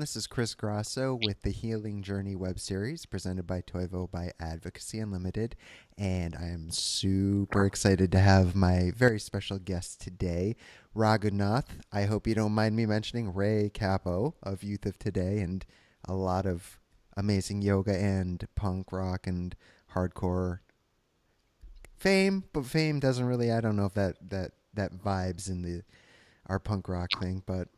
This is Chris Grosso with the Healing Journey web series presented by Toivo by Advocacy Unlimited. And I am super excited to have my very special guest today, Raghunath. I hope you don't mind me mentioning Ray Cappo of Youth of Today and a lot of amazing yoga and punk rock and hardcore fame, but fame doesn't really, I don't know if that vibes in our punk rock thing, but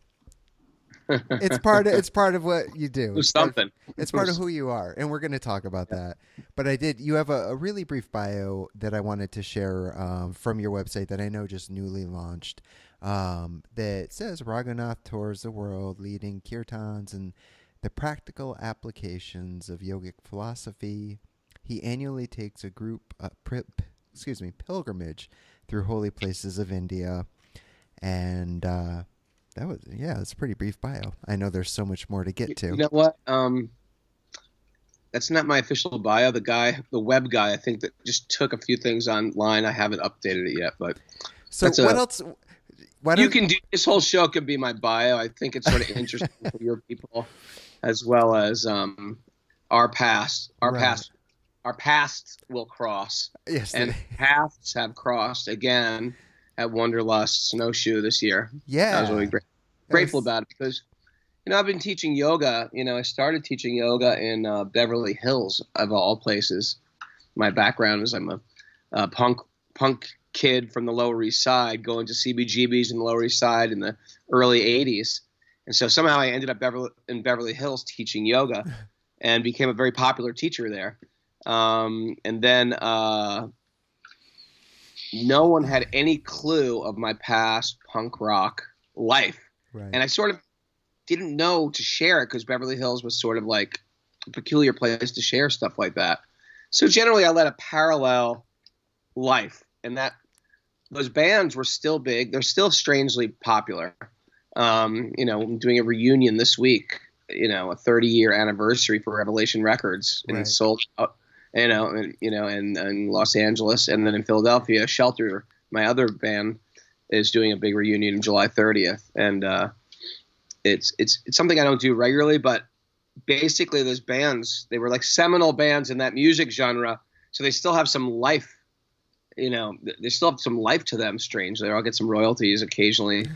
it's part of what you do. It's something. It's part of who you are, and we're going to talk about that. But you have a really brief bio that I wanted to share from your website that I know just newly launched. That says Raghunath tours the world, leading kirtans and the practical applications of yogic philosophy. He annually takes a group pilgrimage through holy places of India, and it's a pretty brief bio. I know there's so much more to get to. You know what? That's not my official bio. The web guy, I think that just took a few things online. I haven't updated it yet, but so what else? You can do this whole show could be my bio. I think it's sort of interesting for your people, as well as our past. Our pasts will cross. Yes, and paths have crossed again at Wanderlust Snowshoe this year. Yeah, I was really grateful about it because, I've been teaching yoga. I started teaching yoga in Beverly Hills, of all places. My background is I'm a punk kid from the Lower East Side going to CBGBs in the Lower East Side in the early 80s. And so somehow I ended up in Beverly Hills teaching yoga and became a very popular teacher there. And then no one had any clue of my past punk rock life. Right. And I sort of didn't know to share it because Beverly Hills was sort of like a peculiar place to share stuff like that. So generally I led a parallel life, and that those bands were still big. They're still strangely popular. I'm doing a reunion this week, a 30-year anniversary for Revelation Records, and it's sold out. In Los Angeles, and then in Philadelphia, Shelter, my other band, is doing a big reunion on July 30th, and it's something I don't do regularly, but basically those bands, they were like seminal bands in that music genre, so they still have some life. They still have some life to them. Strangely, I'll get some royalties occasionally,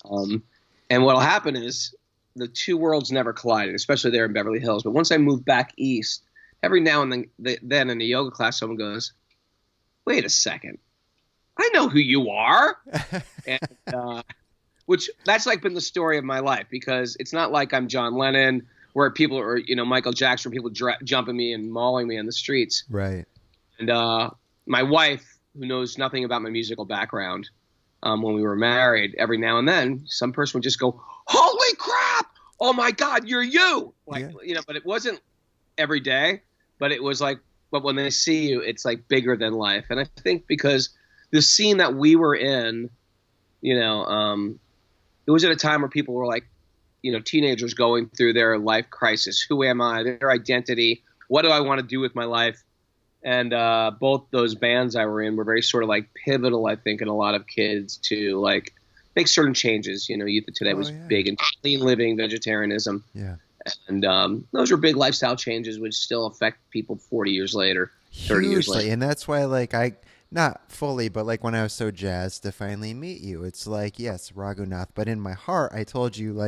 and what'll happen is the two worlds never collided, especially there in Beverly Hills. But once I moved back east. Every now and then in a yoga class, someone goes, "Wait a second, I know who you are," and, which that's like been the story of my life, because it's not like I'm John Lennon, where people are, Michael Jackson, where people jumping me and mauling me in the streets. Right. And my wife, who knows nothing about my musical background, when we were married, every now and then, some person would just go, "Holy crap! Oh my God, you're you!" But it wasn't every day. But it was like, but when they see you, it's like bigger than life. And I think because the scene that we were in, it was at a time where people were like, teenagers going through their life crisis. Who am I? Their identity. What do I want to do with my life? And both those bands I were in were very sort of like pivotal, I think, in a lot of kids to like make certain changes. Youth of Today was big in clean living, vegetarianism. Yeah. And those were big lifestyle changes which still affect people 40 years later, 30 years later. And that's why, I, not fully, but when I was so jazzed to finally meet you, it's like, yes, Raghunath. But in my heart, I told you,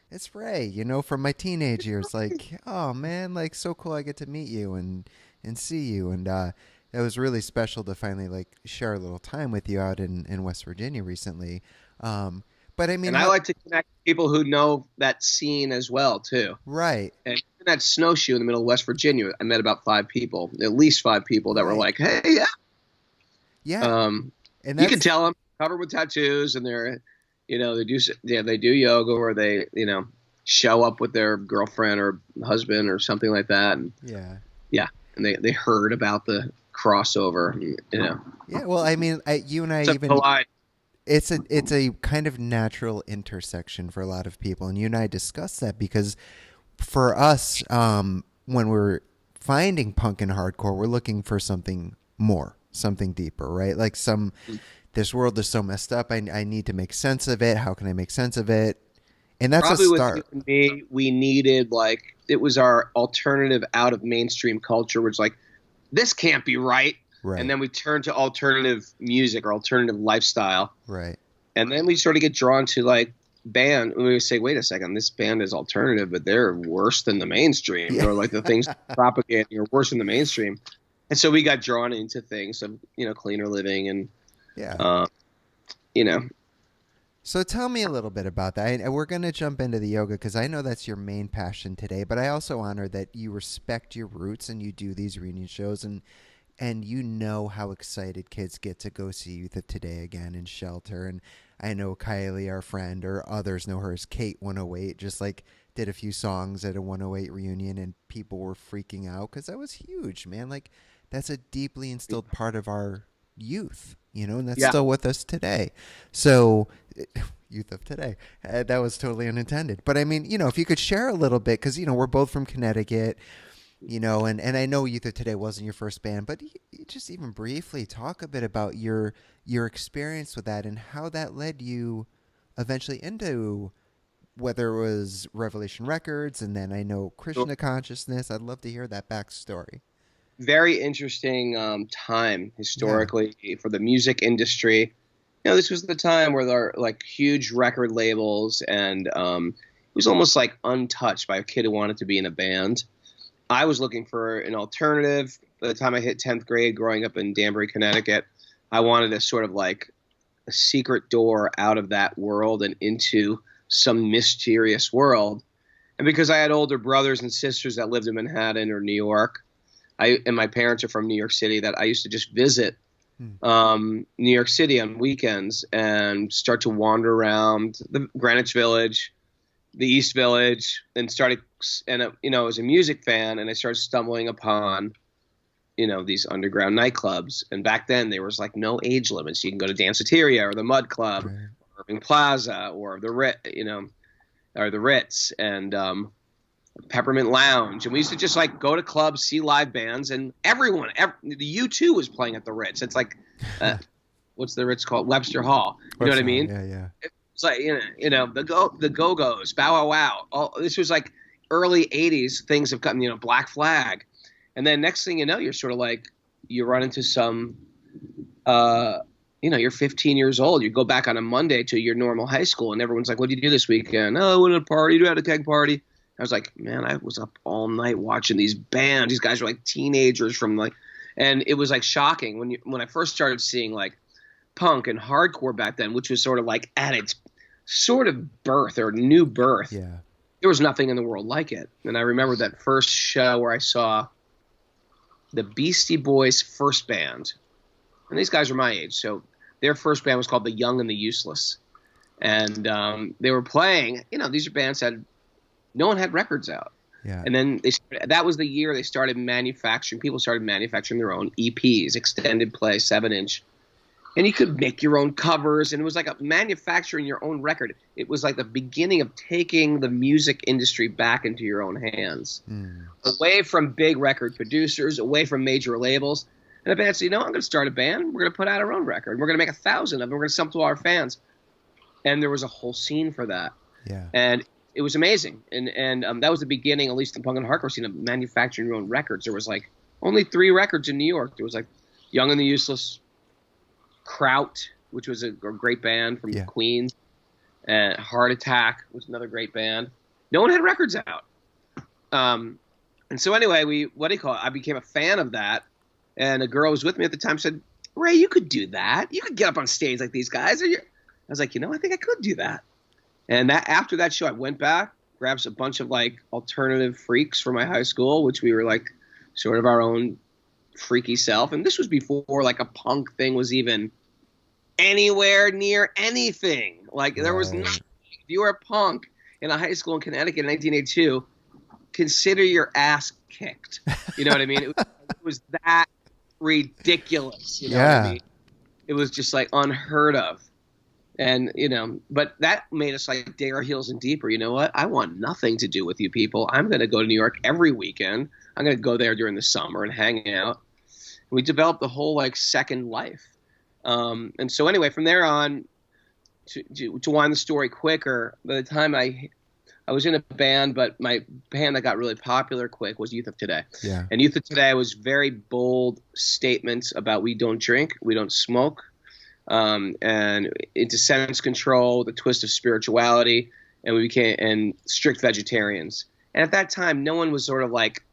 it's Ray, from my teenage years. Oh, man, so cool I get to meet you and see you. And it was really special to finally, share a little time with you out in West Virginia recently. But I mean, and I like to connect people who know that scene as well, too. Right. And in that Snowshoe in the middle of West Virginia, I met about 5 people, at least 5 people that were like, "Hey, yeah." Yeah. And you can tell them covered with tattoos, and they're, they do yoga, or they, show up with their girlfriend or husband or something like that. And and they heard about the crossover, Yeah. Well, I mean, you and I even. Collide. It's a kind of natural intersection for a lot of people, and you and I discussed that because for us, when we're finding punk and hardcore, we're looking for something more, something deeper, right? This world is so messed up. I need to make sense of it. How can I make sense of it? And that's a Probably with you start. and me, we needed like it was our alternative out of mainstream culture, which like this can't be right. And Right. then we turned to alternative music or alternative lifestyle. Right. And then we sort of get drawn to like band. And we would say, wait a second, this band is alternative, but they're worse than the mainstream. Yeah. Or like the things propagating are worse than the mainstream. And so we got drawn into things of, cleaner living and, Yeah. uh, you know, So tell me a little bit about that. We're going to jump into the yoga because I know that's your main passion today, but I also honor that you respect your roots and you do these reunion shows and you know how excited kids get to go see Youth of Today again in Shelter. And I know Kylie, our friend, or others know her as Kate 108, just like did a few songs at a 108 reunion and people were freaking out because that was huge, man. Like that's a deeply instilled part of our youth, and that's yeah. still with us today. So Youth of Today, that was totally unintended. But I mean, if you could share a little bit, because, we're both from Connecticut, and I know Youth of Today wasn't your first band, but you just even briefly talk a bit about your experience with that and how that led you eventually into whether it was Revelation Records and then I know Krishna Consciousness. I'd love to hear that backstory. Very interesting time Yeah. historically for the music industry. This was the time where there are like huge record labels and it was almost like untouched by a kid who wanted to be in a band. I was looking for an alternative. By the time I hit 10th grade, growing up in Danbury, Connecticut, I wanted a sort of like a secret door out of that world and into some mysterious world. And because I had older brothers and sisters that lived in Manhattan or New York, and my parents are from New York City, that I used to just visit New York City on weekends and start to wander around the Greenwich Village, the East Village, and I was a music fan, and I started stumbling upon, these underground nightclubs. And back then there was like no age limits. You can go to Danceteria or the Mud Club, Right. or Irving Plaza, or the Ritz, and Peppermint Lounge. And we used to just like go to clubs, see live bands, and the U2 was playing at the Ritz. It's like, what's the Ritz called? Webster Hall. You know what I mean? Yeah, yeah. It's like, the Go-Go's, Bow Wow Wow. This was like early 80s. Things have gotten, Black Flag. And then next thing you know, you're sort of like, you run into some, you're 15 years old. You go back on a Monday to your normal high school, and everyone's like, what did you do this weekend? Oh, I went to a party. I had a keg party. I was like, man, I was up all night watching these bands. These guys were like teenagers and it was like shocking when I first started seeing like punk and hardcore back then, which was sort of like at its sort of birth or new birth. Yeah. There was nothing in the world like it. And I remember that first show where I saw the Beastie Boys' first band. And these guys were my age. So their first band was called The Young and the Useless. And they were playing, these are bands that no one had records out. Yeah. And then that was the year they started people started manufacturing their own EPs, extended play, 7-inch. And you could make your own covers, and it was like manufacturing your own record. It was like the beginning of taking the music industry back into your own hands. Away from big record producers, away from major labels. And the band said, I'm going to start a band. We're going to put out our own record. We're going to make 1,000 of them. We're going to sell them to our fans. And there was a whole scene for that. Yeah. And it was amazing. And that was the beginning, at least in punk and hardcore scene, of manufacturing your own records. There was like only 3 records in New York. There was like Young and the Useless, Kraut, which was a great band from Queens, and Heart Attack was another great band. No one had records out. And so anyway, I became a fan of that. And a girl who was with me at the time said, Ray, you could do that. You could get up on stage like these guys. I was like, I think I could do that. And after that show, I went back, grabbed a bunch of like alternative freaks from my high school, which we were like sort of our own freaky self. And this was before like a punk thing was even anywhere near anything. Like there was nothing. If you were a punk in a high school in Connecticut in 1982, consider your ass kicked. You know what I mean? It was that ridiculous. You know what I mean? It was just like unheard of. And, but that made us like dig our heels in deeper. You know what? I want nothing to do with you people. I'm going to go to New York every weekend. I'm going to go there during the summer and hang out. We developed the whole like second life. And so anyway, from there on, to wind the story quicker, by the time I was in a band, but my band that got really popular quick was Youth of Today. Yeah. And Youth of Today was very bold statements about we don't drink, we don't smoke, and into sense control, the twist of spirituality, and we became and strict vegetarians. And at that time, no one was sort of like,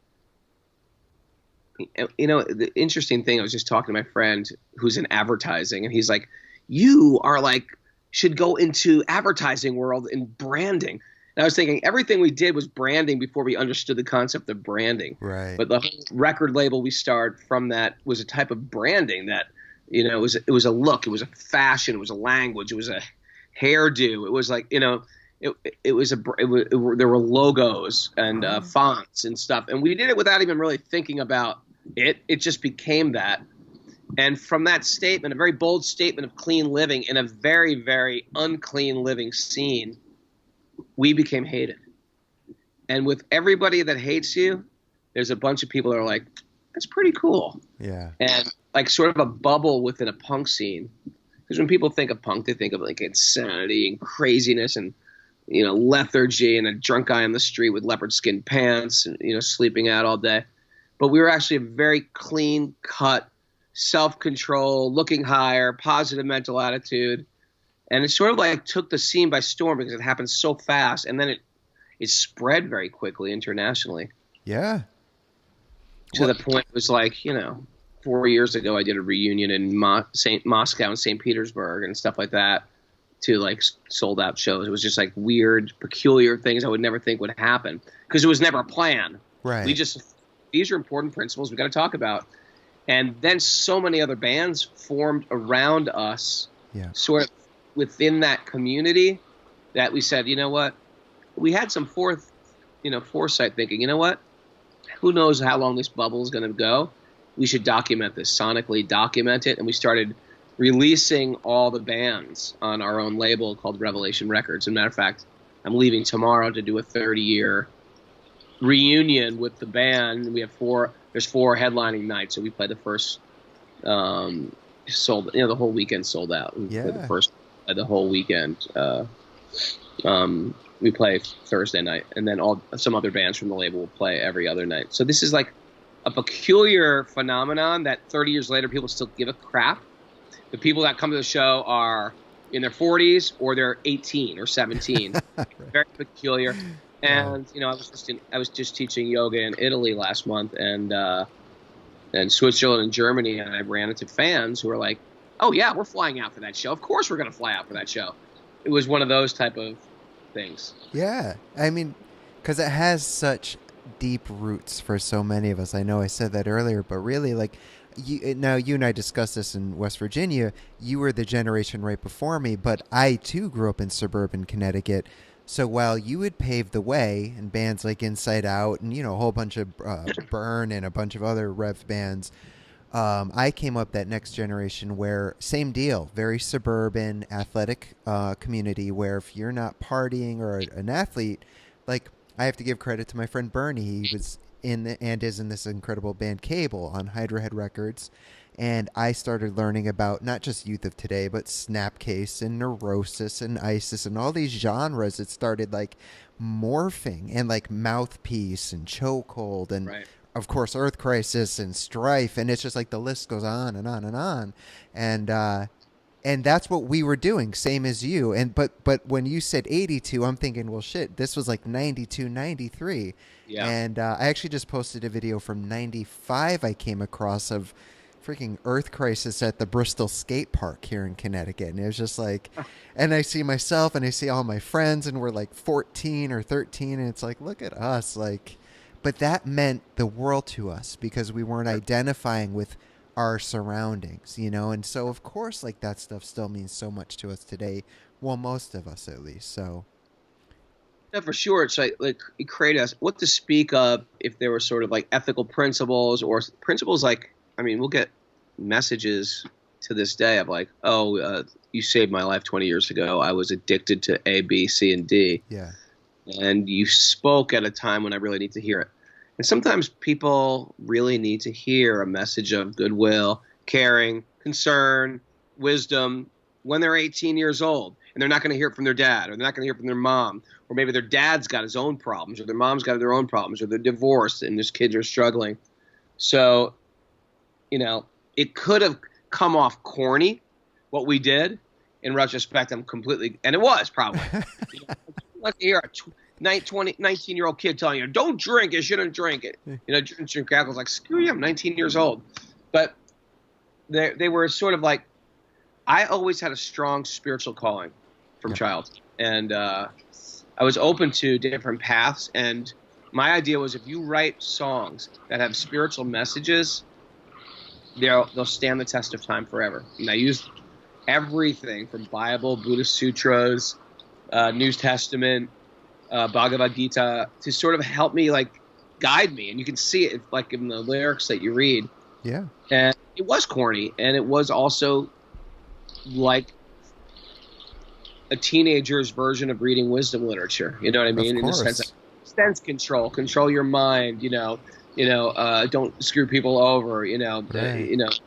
the interesting thing, I was just talking to my friend who's in advertising, and he's like, you are like, should go into advertising world and branding. And I was thinking everything we did was branding before we understood the concept of branding. Right. But the record label we started from that was a type of branding that, it was a look, it was a fashion, it was a language, it was a hairdo. It was like, there were logos and fonts and stuff. And we did it without even really thinking about it. It just became that. And from that statement, a very bold statement of clean living in a very, very unclean living scene, we became hated. And with everybody that hates you, there's a bunch of people that are like, that's pretty cool. Yeah. And like sort of a bubble within a punk scene. Because when people think of punk, they think of like insanity and craziness and, lethargy and a drunk guy on the street with leopard skin pants and, sleeping out all day. But we were actually a very clean cut, self-control, looking higher, positive mental attitude. And it sort of like took the scene by storm because it happened so fast. And then it spread very quickly internationally. Yeah. To the point it was like, 4 years ago I did a reunion in Moscow and St. Petersburg and stuff like that to like sold out shows. It was just like weird, peculiar things I would never think would happen because it was never a plan. Right. These are important principles we got to talk about. And then so many other bands formed around us, sort of within that community, that we said, you know what? We had some foresight thinking, you know what? Who knows how long this bubble is going to go? We should document this, sonically document it. And we started releasing all the bands on our own label called Revelation Records. As a matter of fact, I'm leaving tomorrow to do a 30-year reunion with the band. We have there's 4 headlining nights, so we play the first the whole weekend sold out. We play the whole weekend. We play Thursday night, and then some other bands from the label will play every other night. So this is like a peculiar phenomenon that 30 years later people still give a crap. The people that come to the show are in their 40s or they're 18 or 17. Right. Very peculiar. And I was just teaching yoga in Italy last month, and Switzerland and Germany, and I ran into fans who were like, "Oh yeah, we're flying out for that show. Of course we're going to fly out for that show." It was one of those type of things. Yeah, I mean, because it has such deep roots for so many of us. I know I said that earlier, but really, like, you and I discussed this in West Virginia. You were the generation right before me, but I too grew up in suburban Connecticut. So while you had paved the way in bands like Inside Out and, a whole bunch of Burn and a bunch of other rev bands, I came up that next generation where same deal, very suburban, athletic community where if you're not partying or an athlete, like I have to give credit to my friend Bernie. He was is in this incredible band Cable on Hydra Head Records. And I started learning about not just Youth of Today, but Snapcase and Neurosis and ISIS and all these genres that started like morphing, and like Mouthpiece and Chokehold and of course Earth Crisis and Strife, and it's just like the list goes on and on and on. And that's what we were doing, same as you. And but when you said 82, I'm thinking, well, shit, this was like 92, 93. Yeah. And I actually just posted a video from 95 I came across of freaking Earth Crisis at the Bristol skate park here in Connecticut. And it was just like, and I see myself and I see all my friends and we're like 14 or 13. And it's like, look at us. Like, but that meant the world to us because we weren't identifying with our surroundings, And so of course, like that stuff still means so much to us today. Well, most of us at least. So. Yeah, for sure. It's like it created us what to speak of if there were sort of like ethical principles or principles like, I mean, we'll get messages to this day of like, you saved my life 20 years ago. I was addicted to A, B, C, and D. Yeah. And you spoke at a time when I really need to hear it. And sometimes people really need to hear a message of goodwill, caring, concern, wisdom, when they're 18 years old, and they're not going to hear it from their dad, or they're not going to hear it from their mom, or maybe their dad's got his own problems, or their mom's got their own problems, or they're divorced and their kids are struggling. So, it could have come off corny, what we did. In retrospect, I'm completely, and it was probably. Let's hear a 19-year-old kid telling you, don't drink, you shouldn't drink it. Drink alcohol's like, screw you, I'm 19 years old. But they were sort of like, I always had a strong spiritual calling from childhood. And I was open to different paths. And my idea was if you write songs that have spiritual messages, they'll stand the test of time forever. And I used everything from Bible, Buddhist sutras, New Testament, Bhagavad Gita to sort of help me, like, guide me. And you can see it, like, in the lyrics that you read. Yeah. And it was corny, and it was also like a teenager's version of reading wisdom literature. You know what I mean? Of course. In the sense of sense control your mind. Don't screw people over. Right.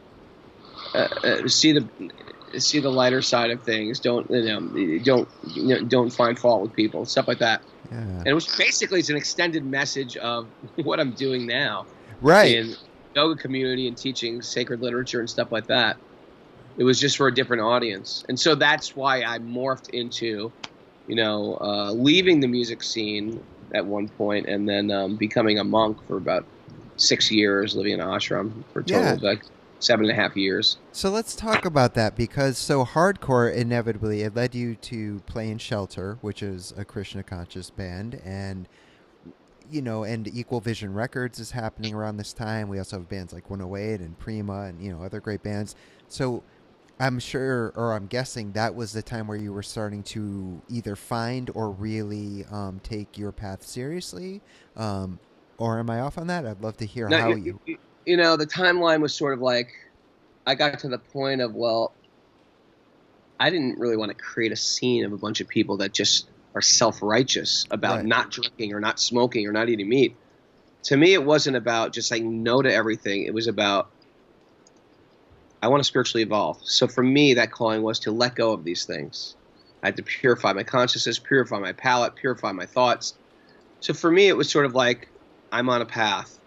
See the lighter side of things. Don't find fault with people. Stuff like that. Yeah. And it was basically it's an extended message of what I'm doing now. Right. In yoga community and teaching sacred literature and stuff like that. It was just for a different audience. And so that's why I morphed into, leaving the music scene at one point and then becoming a monk for about 6 years, living in an ashram for a total of like 7.5 years. So let's talk about that, because hardcore, inevitably, it led you to play in Shelter, which is a Krishna conscious band, and and Equal Vision Records is happening around this time. We also have bands like 108 and Prima and, other great bands. So I'm sure, or I'm guessing, that was the time where you were starting to either find or really take your path seriously. Or am I off on that? I'd love to hear how you... The timeline was sort of like, I got to the point of, I didn't really want to create a scene of a bunch of people that just are self-righteous about not drinking or not smoking or not eating meat. To me, it wasn't about just saying no to everything. It was about, I want to spiritually evolve. So for me, that calling was to let go of these things. I had to purify my consciousness, purify my palate, purify my thoughts. So for me, it was sort of like, I'm on a path.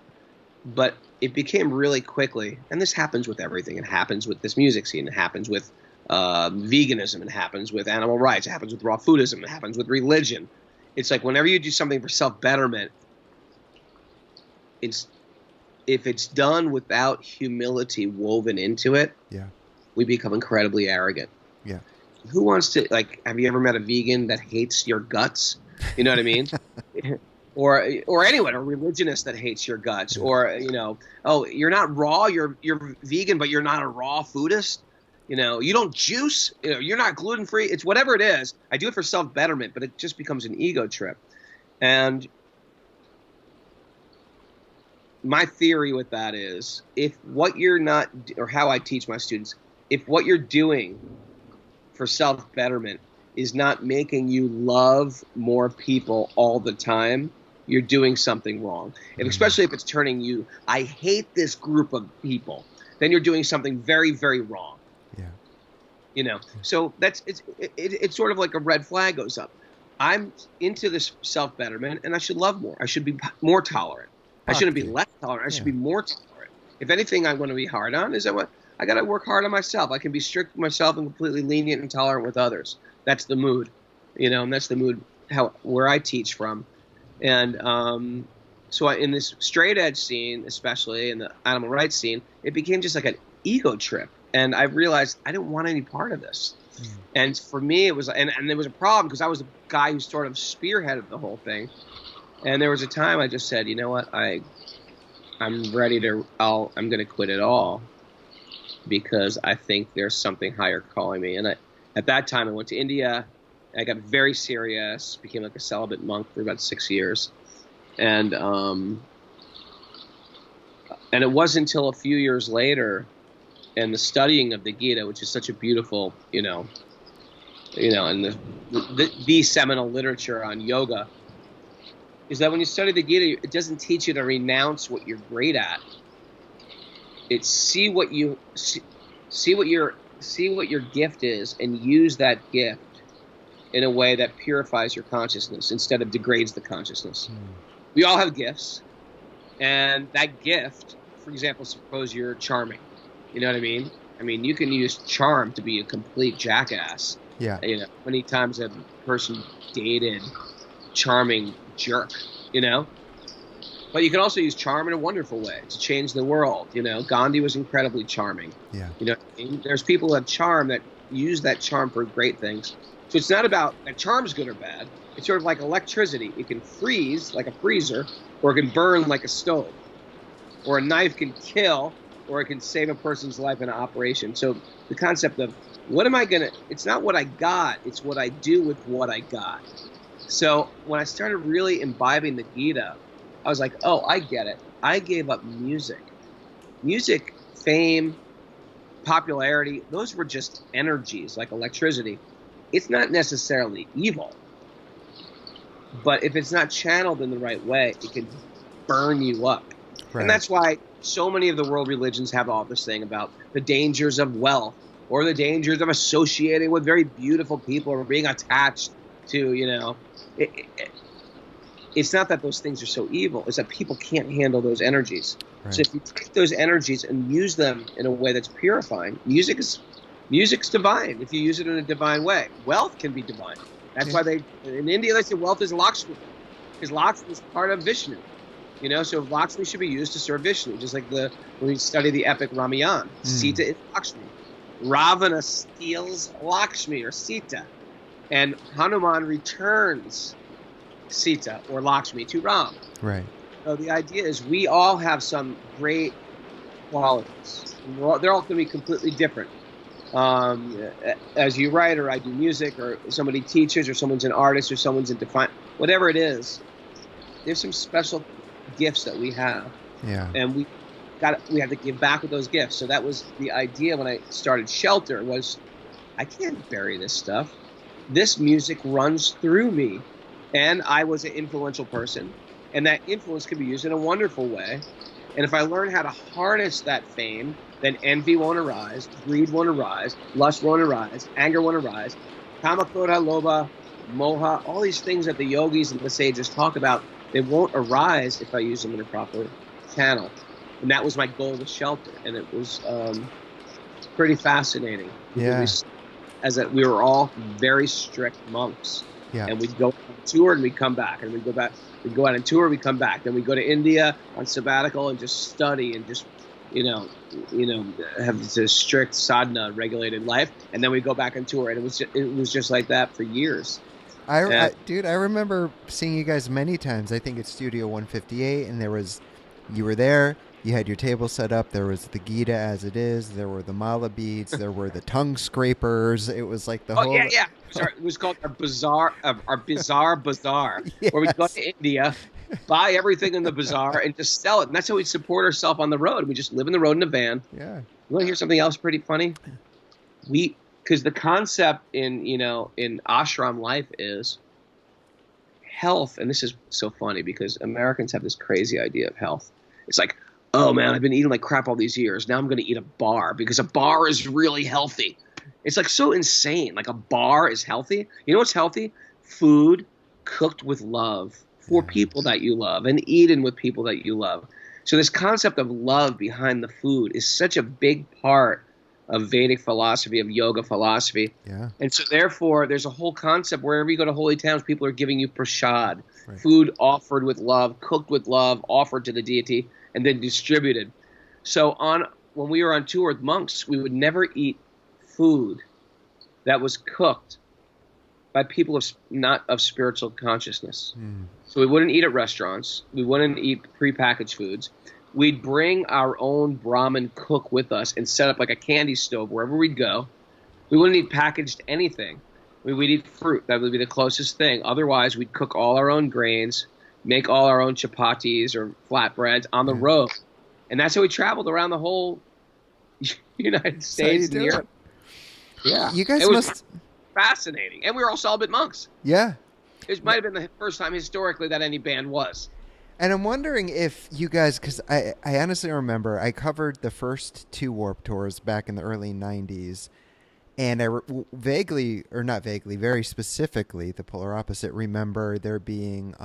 But it became really quickly, and this happens with everything. It happens with this music scene. It happens with veganism. It happens with animal rights. It happens with raw foodism. It happens with religion. It's like whenever you do something for self-betterment, if it's done without humility woven into it, we become incredibly arrogant. Yeah. Who wants to, have you ever met a vegan that hates your guts? You know what I mean? Or anyone, a religionist that hates your guts, or you're not raw, you're vegan, but you're not a raw foodist. You don't juice, you're not gluten free. It's whatever it is. I do it for self betterment, but it just becomes an ego trip. And my theory with that is, if what you're not, or how I teach my students, if what you're doing for self betterment is not making you love more people all the time, you're doing something wrong. And especially if it's turning you, I hate this group of people, then you're doing something very, very wrong. Yeah. So it's sort of like a red flag goes up. I'm into this self-betterment, and I should love more. I should be more tolerant. I shouldn't be less tolerant. I should be more tolerant. If anything I'm going to be hard on is that I got to work hard on myself. I can be strict with myself and completely lenient and tolerant with others. That's the mood, and that's the mood where I teach from. And so in this straight edge scene, especially in the animal rights scene, it became just like an ego trip. And I realized I didn't want any part of this. And for me, it was, and there was a problem because I was the guy who sort of spearheaded the whole thing. And there was a time I just said, you know what, I'm ready to, I'm going to quit it all because I think there's something higher calling me. And at that time, I went to India. I got very serious, became like a celibate monk for about 6 years. And it wasn't until a few years later, and the studying of the Gita, which is such a beautiful, and the seminal literature on yoga, is that when you study the Gita, it doesn't teach you to renounce what you're great at. It's see what you're see what your gift is and use that gift in a way that purifies your consciousness instead of degrades the consciousness. We all have gifts, and that gift, for example, suppose you're charming. You know what I mean? I mean, you can use charm to be a complete jackass. Yeah. You know, many times a person dated charming jerk, you know? But you can also use charm in a wonderful way to change the world. You know, Gandhi was incredibly charming. Yeah. You know what I mean? There's people who have charm that use that charm for great things. So it's not about that charm's good or bad. It's sort of like electricity. It can freeze like a freezer, or it can burn like a stove. Or a knife can kill, or it can save a person's life in an operation. So the concept of what am I going to, it's not what I got, it's what I do with what I got. So when I started really imbibing the Gita, I was like, oh, I get it. I gave up music. Music, fame, popularity, those were just energies like electricity. It's not necessarily evil. But if it's not channeled in the right way, it can burn you up. Right. And that's why so many of the world religions have all this thing about the dangers of wealth or the dangers of associating with very beautiful people or being attached to, you know. It's not that those things are so evil. It's that people can't handle those energies. Right. So if you take those energies and use them in a way that's purifying, music's divine if you use it in a divine way. Wealth can be divine. That's why in India they say wealth is Lakshmi, because Lakshmi is part of Vishnu. You know, so Lakshmi should be used to serve Vishnu, just like when we study the epic Ramayana. Sita is Lakshmi. Ravana steals Lakshmi or Sita, and Hanuman returns Sita or Lakshmi to Ram. Right. So the idea is we all have some great qualities. They're all going to be completely different. As you write, or I do music, or somebody teaches, or someone's an artist, or someone's in define, whatever it is, there's some special gifts that we have. Yeah. And we have to give back with those gifts. So that was the idea when I started Shelter, was I can't bury this stuff. This music runs through me. And I was an influential person, and that influence can be used in a wonderful way. And if I learn how to harness that fame, then envy won't arise, greed won't arise, lust won't arise, anger won't arise, kama, krodha, lobha, moha, all these things that the yogis and the sages talk about, they won't arise if I use them in a proper channel. And that was my goal with Shelter, and it was pretty fascinating. Yeah. We were all very strict monks. Yeah. And we'd go on tour and we'd come back, and we'd go back. We'd go out on tour, we'd come back. Then we'd go to India on sabbatical and just study and just, you know, have this strict sadhana regulated life. And then we'd go back on tour, and it was just like that for years. Dude, I remember seeing you guys many times. I think it's Studio 158, and you were there. You had your table set up. There was the Gita as it is. There were the mala beads. There were the tongue scrapers. It was like the whole. Oh yeah. It was called our bizarre bazaar, yes. Where we'd go to India, buy everything in the bazaar, and just sell it. And that's how we support ourselves on the road. We just live in the road in a van. Yeah. You want to hear something else pretty funny? Because the concept in ashram life is health, and this is so funny because Americans have this crazy idea of health. It's like, oh man, I've been eating like crap all these years. Now I'm going to eat a bar because a bar is really healthy. It's like so insane. Like a bar is healthy. You know what's healthy? Food cooked with love for people that you love and eaten with people that you love. So this concept of love behind the food is such a big part of Vedic philosophy, of yoga philosophy. Yeah. And so therefore there's a whole concept wherever you go to holy towns, people are giving you prasad, right. Food offered with love, cooked with love, offered to the deity, and then distributed. So when we were on tour with monks, we would never eat food that was cooked by people not of spiritual consciousness. So we wouldn't eat at restaurants. We wouldn't eat prepackaged foods. We'd bring our own Brahmin cook with us and set up like a candy stove wherever we'd go. We wouldn't eat packaged anything. We'd eat fruit. That would be the closest thing. Otherwise, we'd cook all our own grains, make all our own chapatis or flatbreads on the road. And that's how we traveled around the whole United States and Europe. Yeah. You guys was fascinating. And we were all celibate monks. Yeah. It might have been the first time historically that any band was. And I'm wondering if you guys, because I honestly remember I covered the first 2 Warped Tours back in the early 90s, And vaguely, or not vaguely, very specifically, the polar opposite, remember there being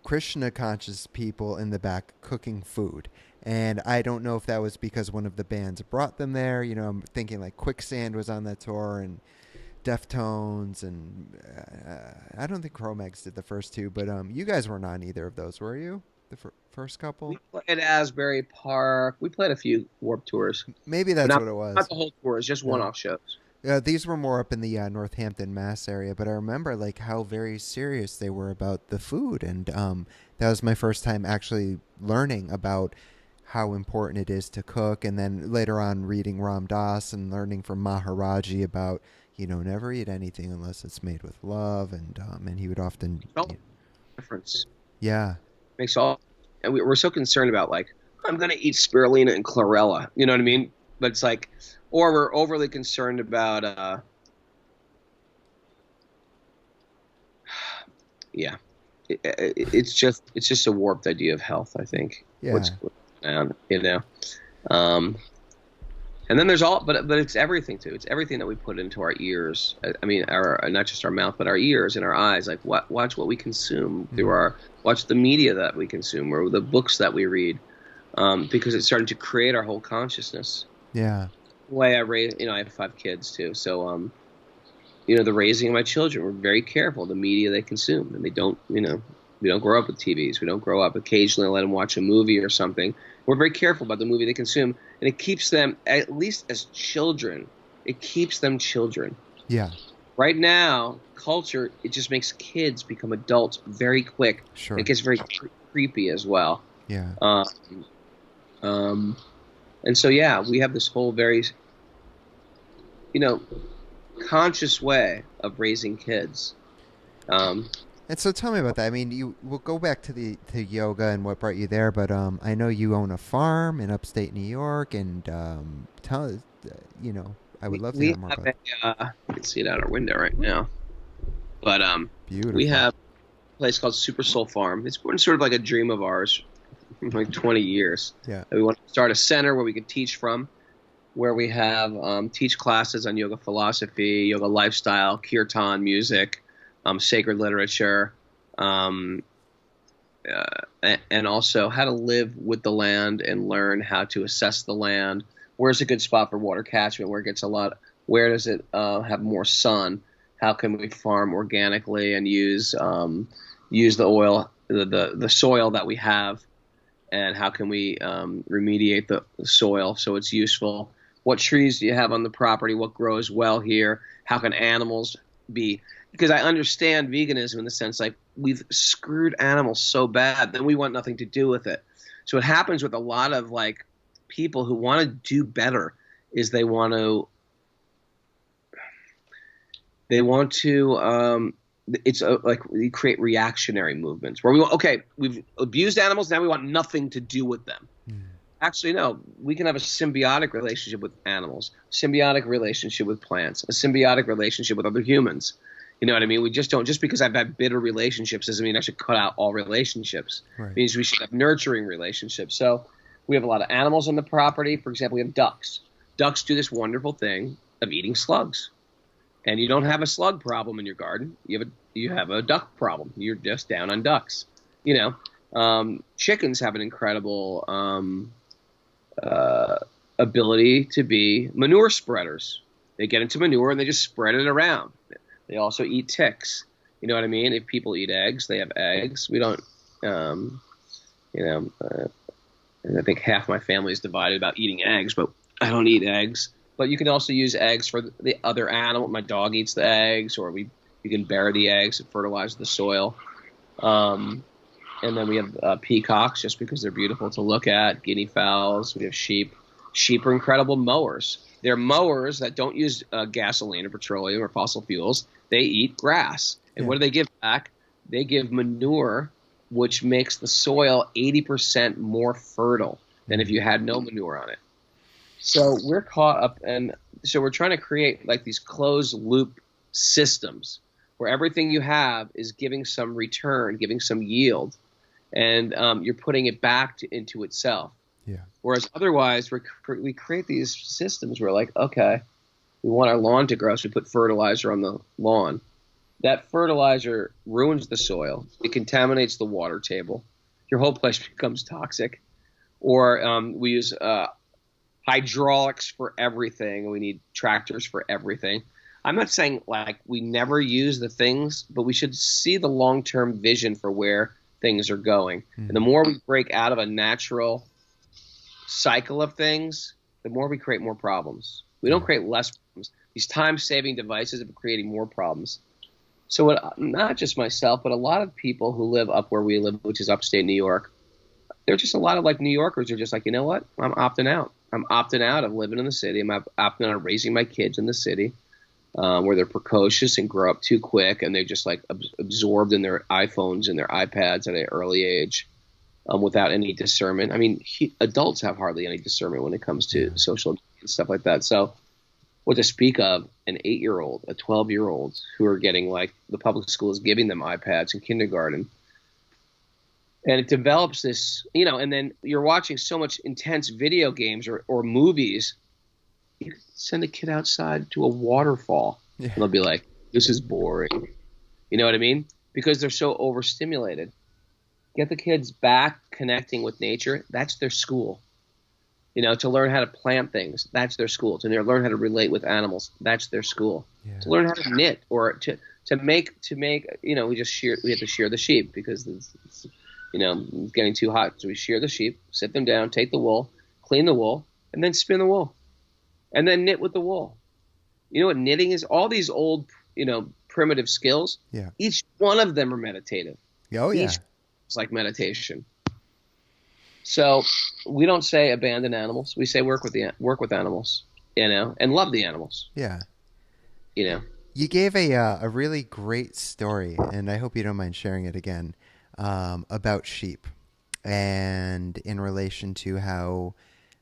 Krishna conscious people in the back cooking food. And I don't know if that was because one of the bands brought them there. You know, I'm thinking like Quicksand was on that tour, and Deftones, and I don't think Chromex did the first two, but you guys weren't on either of those, were you? The first couple? We played Asbury Park. We played a few Warped tours, Maybe but that's what it not was. the whole tours, just Yeah. one-off shows. These were more up in the Northampton, Mass area, but I remember like how very serious they were about the food, and that was my first time actually learning about how important it is to cook, and then later on reading Ram Dass and learning from Maharaji about never eat anything unless it's made with love, and he would often All the difference yeah makes all, and we're so concerned about like I'm gonna eat spirulina and chlorella, you know what I mean? But it's like, or we're overly concerned about yeah, it's just a warped idea of health, I think. yeah What's going on, you know? Um, and then there's but it's everything too. It's everything that we put into our ears. I mean, our not just our mouth, but our ears and our eyes. Like watch what we consume through watch the media that we consume or the books that we read, because it's starting to create our whole consciousness. yeah The way I raise, I have 5 kids too, so the raising of my children, we're very careful the media they consume, and they don't, we don't grow up with TVs. We don't grow up occasionally let them watch a movie or something. We're very careful about the movie they consume, and it keeps them, at least as children, it keeps them children. yeah Right now, culture, it just makes kids become adults very quick. sure It gets very creepy as well. yeah And so, yeah, we have this whole very, conscious way of raising kids. And so tell me about that. I mean, we'll go back to the yoga and what brought you there, but I know you own a farm in upstate New York, and tell us, I would love to hear more about it. You can see it out our window right now, but Beautiful. we have a place called Super Soul Farm. It's been sort of like a dream of ours for like 20 years. Yeah. We want to start a center where we could teach from, where we have teach classes on yoga philosophy, yoga lifestyle, kirtan music, sacred literature, and also how to live with the land and learn how to assess the land. Where's a good spot for water catchment? Where it gets a lot? Where does it have more sun? How can we farm organically and use the oil, the soil that we have, and how can we remediate the soil so it's useful? What trees do you have on the property? What grows well here? How can animals be? Because I understand veganism in the sense like we've screwed animals so bad, then we want nothing to do with it. So what happens with a lot of like people who want to do better is they want to it's like we create reactionary movements where we've abused animals, now we want nothing to do with them. Actually, no, we can have a symbiotic relationship with animals, symbiotic relationship with plants, a symbiotic relationship with other humans. You know what I mean? We just don't, just because I've had bitter relationships doesn't mean I should cut out all relationships. Right. It means we should have nurturing relationships. So we have a lot of animals on the property. For example, we have ducks. Ducks do this wonderful thing of eating slugs. And you don't have a slug problem in your garden. You have a duck problem. You're just down on ducks. Chickens have an incredible ability to be manure spreaders. They get into manure and they just spread it around. They also eat ticks. You know what I mean? If people eat eggs, they have eggs. We don't, I think half my family is divided about eating eggs, but I don't eat eggs. But you can also use eggs for the other animal. My dog eats the eggs, or you can bury the eggs and fertilize the soil. And then we have peacocks, just because they're beautiful to look at. Guinea fowls. We have sheep. Sheep are incredible mowers. They're mowers that don't use gasoline or petroleum or fossil fuels. They eat grass. And what do they give back? They give manure, which makes the soil 80% more fertile than if you had no manure on it. So we're caught up, and so we're trying to create like these closed loop systems where everything you have is giving some return, giving some yield, and you're putting it back into itself. Yeah. Whereas otherwise, we create these systems where like, okay, We want our lawn to grow, so we put fertilizer on the lawn. That fertilizer ruins the soil. It contaminates the water table. Your whole place becomes toxic. Or we use hydraulics for everything. We need tractors for everything. I'm not saying like we never use the things, but we should see the long-term vision for where things are going. And the more we break out of a natural cycle of things, the more we create more problems. We don't create less problems. These time-saving devices are creating more problems. So not just myself, but a lot of people who live up where we live, which is upstate New York, they're just a lot of like New Yorkers are just like, you know what? I'm opting out. I'm opting out of living in the city. I'm opting out of raising my kids in the city, where they're precocious and grow up too quick, and they're just like absorbed in their iPhones and their iPads at an early age, without any discernment. I mean, adults have hardly any discernment when it comes to social and stuff like that. So what to speak of an 8-year-old, a 12-year-old who are getting like the public school is giving them iPads in kindergarten. And it develops this, you know, and then you're watching so much intense video games or movies. You send a kid outside to a waterfall, and they'll be like, this is boring. You know what I mean? Because they're so overstimulated. Get the kids back connecting with nature. That's their school. You know, to learn how to plant things, that's their school. To learn how to relate with animals, that's their school. Yeah. To learn how to knit or to make, you know, we have to shear the sheep because it's you know, it's getting too hot. So we shear the sheep, sit them down, take the wool, clean the wool, and then spin the wool. And then knit with the wool. You know what knitting is? All these old, you know, primitive skills, each one of them are meditative. Oh, yeah. Each is like meditation. So we don't say abandon animals. We say work with animals, you know, and love the animals. Yeah. You know. You gave a really great story, and I hope you don't mind sharing it again, about sheep, and in relation to how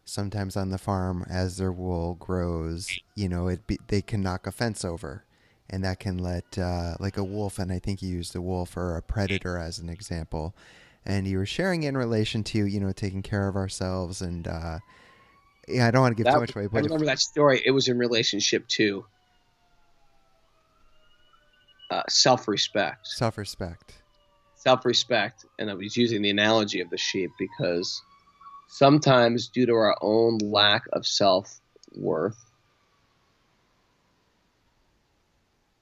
sometimes on the farm, as their wool grows, you know, they can knock a fence over, and that can let like a wolf, and I think you used the wolf or a predator as an example, and you were sharing in relation to, you know, taking care of ourselves, and yeah, I don't want to give too much away. But I remember that story. It was in relationship to self-respect. Self-respect, and I was using the analogy of the sheep because sometimes due to our own lack of self-worth,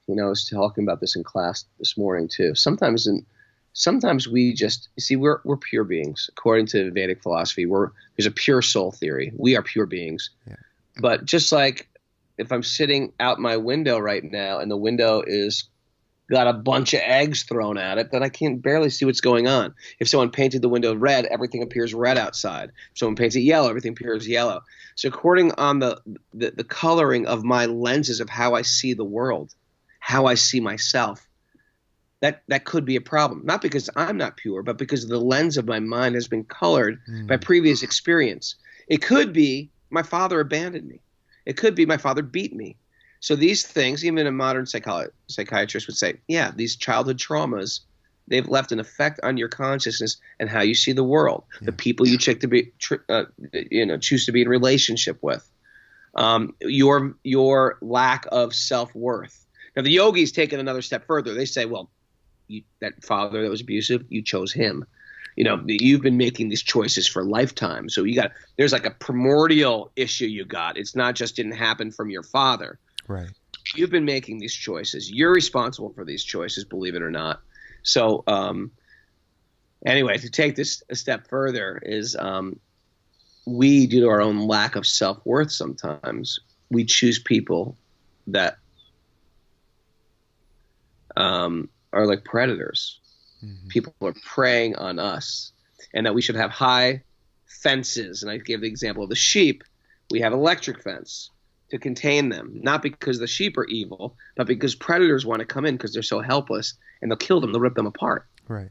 you know, I was talking about this in class this morning too. Sometimes we just, you see, we're pure beings. According to Vedic philosophy, there's a pure soul theory. We are pure beings. Yeah. But just like if I'm sitting out my window right now and the window is got a bunch of eggs thrown at it, but I can't barely see what's going on. If someone painted the window red, everything appears red outside. If someone paints it yellow, everything appears yellow. So according on the coloring of my lenses of how I see the world, how I see myself, that could be a problem. Not because I'm not pure, but because the lens of my mind has been colored by previous experience. It could be my father abandoned me. It could be my father beat me. So these things, even a modern psychiatrist would say, yeah, these childhood traumas, they've left an effect on your consciousness and how you see the world, the people you choose to be in relationship with, your lack of self-worth. Now, the yogis take it another step further. They say, well, that father that was abusive, you chose him. You know, you've been making these choices for lifetime. So there's like a primordial issue you got. It's not just didn't happen from your father. Right. You've been making these choices. You're responsible for these choices, believe it or not. So anyway, to take this a step further is we, due to our own lack of self-worth sometimes, we choose people that are like predators. Mm-hmm. People are preying on us, and that we should have high fences. And I gave the example of the sheep. We have electric fence to contain them, not because the sheep are evil, but because predators want to come in because they're so helpless, and they'll kill them, they'll rip them apart. Right.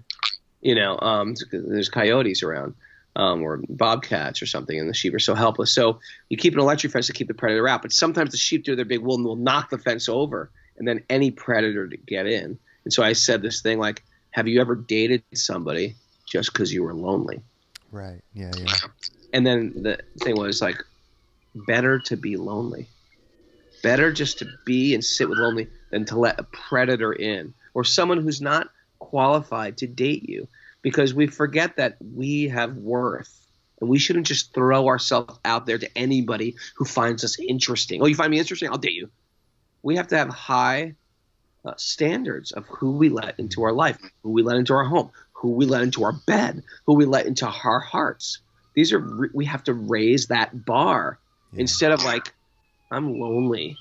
You know, there's coyotes around, or bobcats or something, and the sheep are so helpless. So you keep an electric fence to keep the predator out, but sometimes the sheep do their big will and will knock the fence over, and then any predator to get in. And so I said this thing like, have you ever dated somebody just because you were lonely? Right. Yeah. And then the thing was like, better to be lonely Better just to be and sit with lonely than to let a predator in or someone who's not qualified to date you, because we forget that we have worth. And we shouldn't just throw ourselves out there to anybody who finds us interesting. Oh, you find me interesting? I'll date you. We have to have high standards of who we let into our life, who we let into our home, who we let into our bed, who we let into our hearts. We have to raise that bar instead of like, I'm lonely,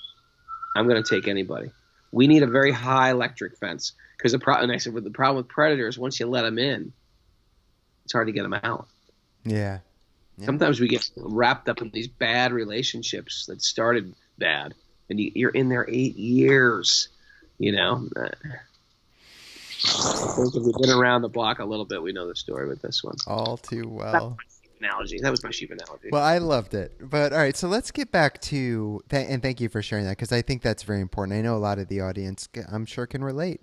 I'm going to take anybody. We need a very high electric fence, because the problem with predators, once you let them in, it's hard to get them out. Yeah. Sometimes we get wrapped up in these bad relationships that started bad, and you're in there 8 years, you know. I think if we've been around the block a little bit, we know the story with this one. All too well. That was my sheep analogy. Well, I loved it. But all right, so let's get back to and thank you for sharing that, because I think that's very important. I know a lot of the audience, I'm sure, can relate.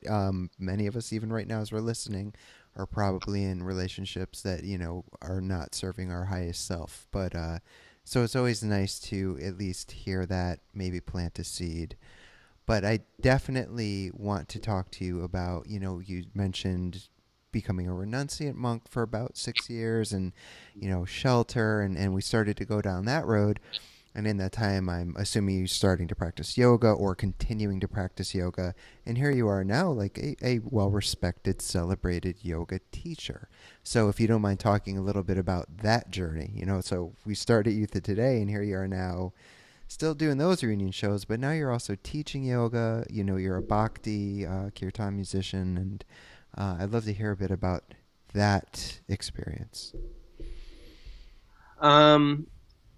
Many of us, even right now as we're listening, are probably in relationships that, you know, are not serving our highest self. But so it's always nice to at least hear that, maybe plant a seed. But I definitely want to talk to you about, you know, you mentioned becoming a renunciate monk for about 6 years, and, you know, shelter, and we started to go down that road. And in that time, I'm assuming you're starting to practice yoga or continuing to practice yoga. And here you are now, like a well-respected, celebrated yoga teacher. So if you don't mind talking a little bit about that journey, you know, so we started Youth of Today, and here you are now still doing those reunion shows, but now you're also teaching yoga. You know, you're a bhakti, kirtan musician, and I'd love to hear a bit about that experience.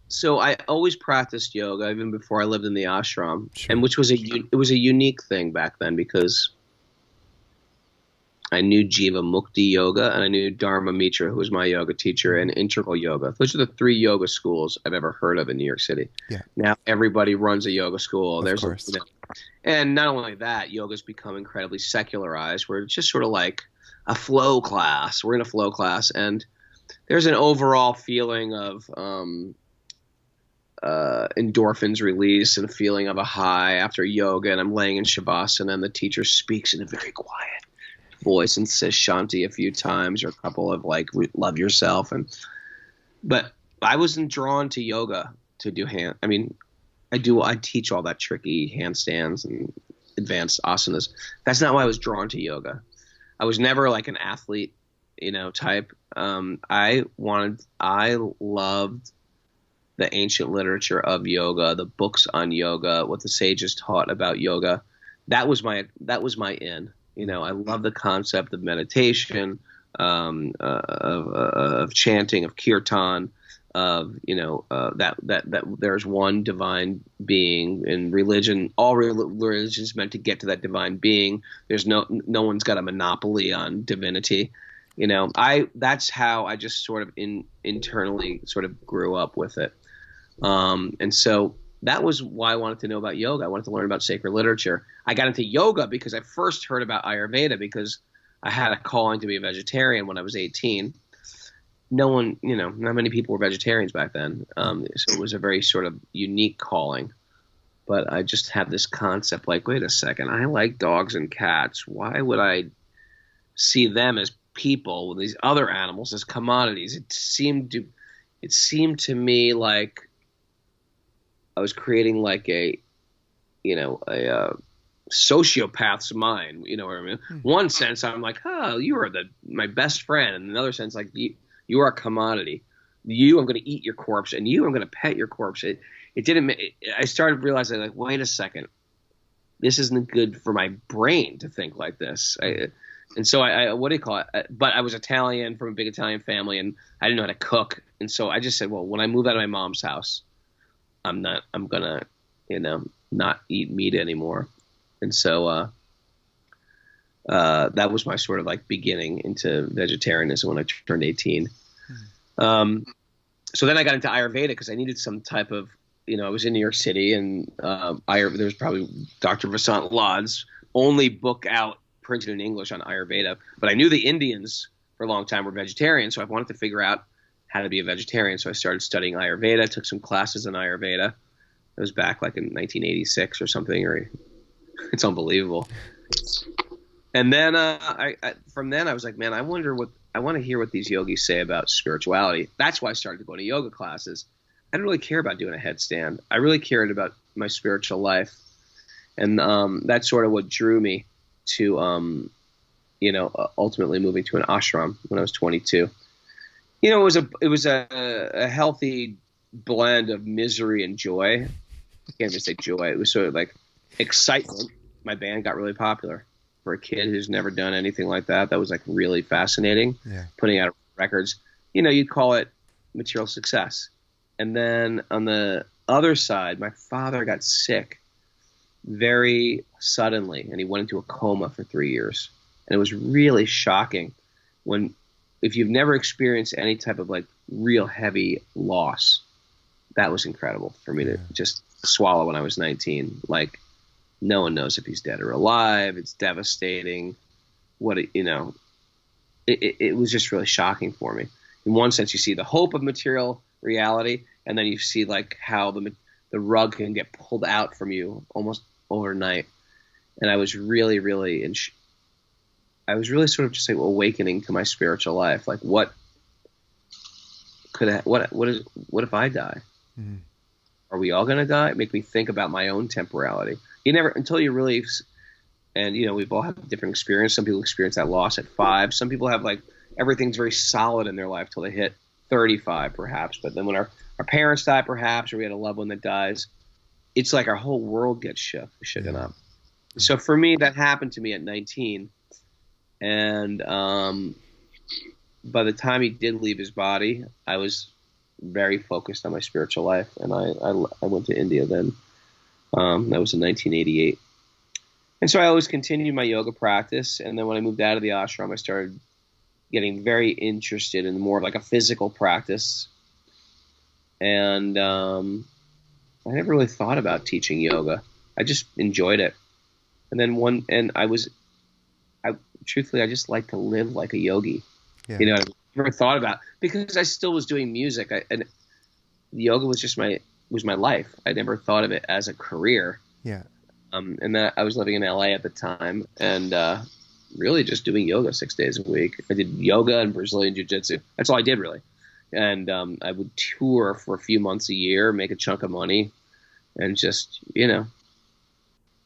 So I always practiced yoga even before I lived in the ashram, Sure. and which was it was a unique thing back then, because I knew Jiva Mukti Yoga and I knew Dharma Mitra, who was my yoga teacher, and Integral Yoga. Those are the 3 yoga schools I've ever heard of in New York City. Yeah. Now everybody runs a yoga school. Of course. And not only that, yoga's become incredibly secularized, where it's just sort of like a flow class. We're in a flow class, and there's an overall feeling of endorphins release and a feeling of a high after yoga. And I'm laying in shavasana, and the teacher speaks in a very quiet voice and says Shanti a few times, or a couple of like love yourself. But I wasn't drawn to yoga to do I teach all that tricky handstands and advanced asanas. That's not why I was drawn to yoga. I was never like an athlete, you know, type. I loved the ancient literature of yoga, the books on yoga, what the sages taught about yoga. That was my in. You know, I love the concept of meditation, of chanting, of kirtan, of, you know, that there's one divine being. In religion, all religions meant to get to that divine being. There's no one's got a monopoly on divinity. You know, that's how I just sort of internally sort of grew up with it. And so that was why I wanted to know about yoga. I wanted to learn about sacred literature. I got into yoga because I first heard about Ayurveda, because I had a calling to be a vegetarian when I was 18. Not many people were vegetarians back then. So it was a very sort of unique calling. But I just had this concept like, wait a second, I like dogs and cats. Why would I see them as people with these other animals as commodities? It seemed to me like I was creating like a sociopath's mind. You know what I mean? One sense, I'm like, oh, you are my best friend. And another sense, like, you are a commodity. I'm going to eat your corpse, and I'm going to pet your corpse. I started realizing, like, wait a second, this isn't good for my brain to think like this. And so I what do you call it? But I was Italian, from a big Italian family, and I didn't know how to cook. And so I just said, well, when I move out of my mom's house, I'm gonna, not eat meat anymore. And so that was my sort of like beginning into vegetarianism when I turned 18. So then I got into Ayurveda because I needed some type of, I was in New York City, and there was probably Dr. Vasant Lad's only book out printed in English on Ayurveda. But I knew the Indians for a long time were vegetarians, so I wanted to figure out how to be a vegetarian. So I started studying Ayurveda, took some classes in Ayurveda, It was back like in 1986 or something, or it's unbelievable. And then from then I was like, man, I want to hear what these yogis say about spirituality. That's why I started going to yoga classes. I didn't really care about doing a headstand. I really cared about my spiritual life, and that's sort of what drew me to ultimately moving to an ashram when I was 22. It was a healthy blend of misery and joy. I can't just say joy. It was sort of like excitement. My band got really popular. For a kid who's never done anything like that, that was like really fascinating. Yeah. Putting out records, you'd call it material success. And then on the other side, my father got sick very suddenly, and he went into a coma for 3 years. And it was really shocking if you've never experienced any type of like real heavy loss. That was incredible for me to just swallow when I was 19. Like, no one knows if he's dead or alive. It's devastating. It was just really shocking for me. In one sense, you see the hope of material reality, and then you see like how the rug can get pulled out from you almost overnight. And I was really, really I was really sort of just like awakening to my spiritual life. Like, what if I die? Mm-hmm. Are we all going to die? It made me think about my own temporality. Until you really, and we've all had different experience. Some people experience that loss at 5. Some people have like everything's very solid in their life till they hit 35 perhaps. But then when our parents die perhaps, or we had a loved one that dies, it's like our whole world gets shaken up. So for me, that happened to me at 19. And by the time he did leave his body, I was very focused on my spiritual life. And I went to India then. That was in 1988. And so I always continued my yoga practice. And then when I moved out of the ashram, I started getting very interested in more of like a physical practice. And I never really thought about teaching yoga. I just enjoyed it. And then truthfully, I just like to live like a yogi. Yeah. I never thought about, because I still was doing music. And yoga was just my life. I never thought of it as a career. Yeah. And that I was living in LA at the time, and really just doing yoga 6 days a week. I did yoga and Brazilian jiu-jitsu. That's all I did really. And I would tour for a few months a year, make a chunk of money, and just, do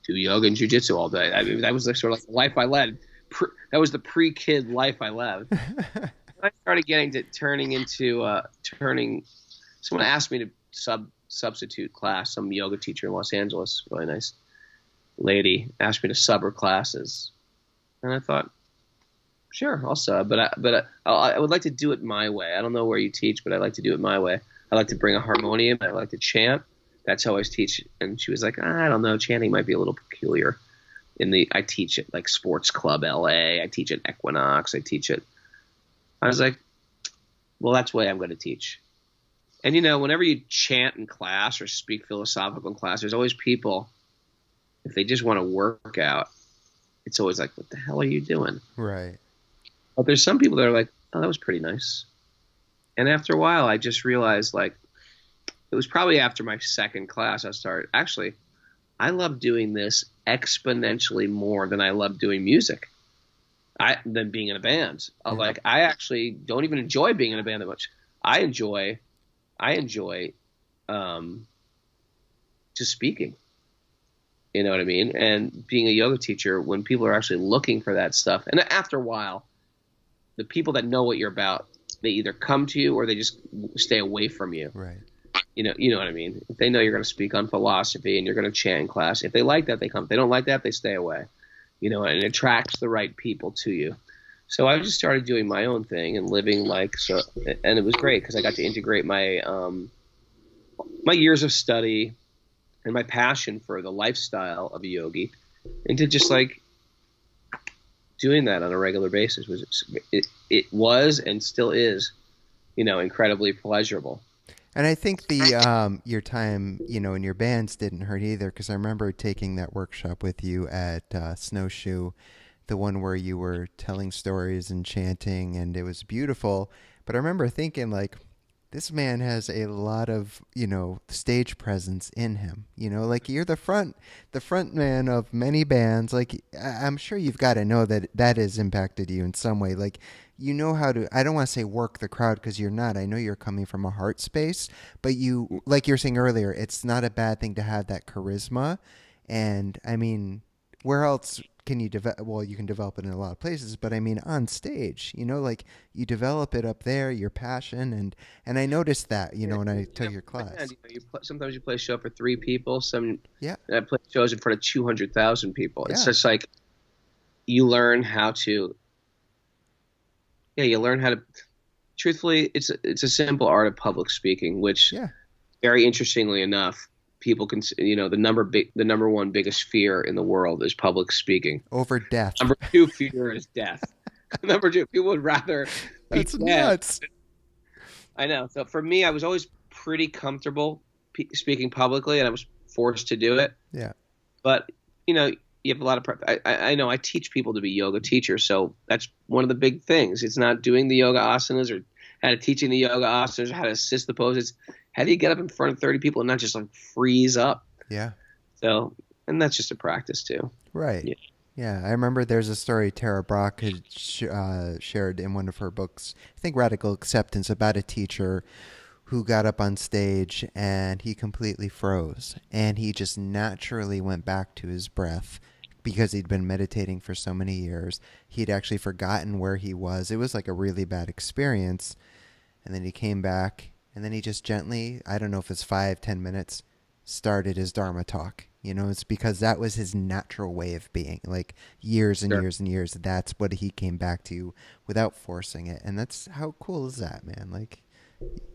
yoga and jiu-jitsu all day. I mean, that was sort of like the life I led. That was the pre-kid life I led. I started getting to turning. Someone asked me to substitute class. Some yoga teacher in Los Angeles, really nice lady, asked me to sub her classes, and I thought, sure, I'll sub. But I would like to do it my way. I don't know where you teach, but I like to do it my way. I like to bring a harmonium. I like to chant. That's how I teach. And she was like, I don't know, chanting might be a little peculiar. I teach at like Sports Club LA. I teach at Equinox. I was like, well, that's the way I'm going to teach. And whenever you chant in class or speak philosophical in class, there's always people, if they just want to work out, it's always like, what the hell are you doing? Right. But there's some people that are like, oh, that was pretty nice. And after a while, I just realized, like, it was probably after my second class I love doing this exponentially more than I love doing music, than being in a band. Like, I actually don't even enjoy being in a band that much. I enjoy just speaking. You know what I mean? And being a yoga teacher, when people are actually looking for that stuff, and after a while, the people that know what you're about, they either come to you or they just stay away from you. Right. You know what I mean? If they know you're going to speak on philosophy and you're going to chant in class, if they like that, they come. If they don't like that, they stay away. And it attracts the right people to you. So I just started doing my own thing and living like so, and it was great because I got to integrate my my years of study and my passion for the lifestyle of a yogi into just like doing that on a regular basis. It was and still is, incredibly pleasurable. And I think the your time, in your bands didn't hurt either, because I remember taking that workshop with you at Snowshoe, the one where you were telling stories and chanting, and it was beautiful. But I remember thinking, like, this man has a lot of, stage presence in him. Like you're the front man of many bands. Like I'm sure you've got to know that that has impacted you in some way. Like you know how to, I don't want to say work the crowd because you're not. I know you're coming from a heart space, but like you're saying earlier, it's not a bad thing to have that charisma. And I mean, where else can you develop? Well, you can develop it in a lot of places, but I mean, on stage, like you develop it up there, your passion, and I noticed that, Yeah, when I took your and, class. sometimes you play a show for 3 people. Yeah, I play shows in front of 200,000 people. It's yeah, just like you learn how to. Yeah, you learn how to. Truthfully, it's a simple art of public speaking, which, yeah. very interestingly enough, people can. The number one biggest fear in the world is public speaking. Over death. Number two fear is death. Number two, people would rather be That's dead. nuts. I know. So for me, I was always pretty comfortable speaking publicly, and I was forced to do it. Yeah, But you have a lot of prep. I know I teach people to be yoga teachers, so that's one of the big things. It's not doing the yoga asanas or how to teaching the yoga asanas or how to assist the poses. How do you get up in front of 30 people and not just like freeze up? yeah. So, and that's just a practice too. Right. Yeah. Yeah, I remember there's a story Tara Brock had shared in one of her books, I think Radical Acceptance, about a teacher who got up on stage and he completely froze. And he just naturally went back to his breath because he'd been meditating for so many years. He'd actually forgotten where he was. It was like a really bad experience. And then he came back and then he just gently, I don't know if it's 5, 10 minutes, started his Dharma talk. It's because that was his natural way of being. Like years and Sure. years and years, that's what he came back to without forcing it. And that's how cool is that, man? Like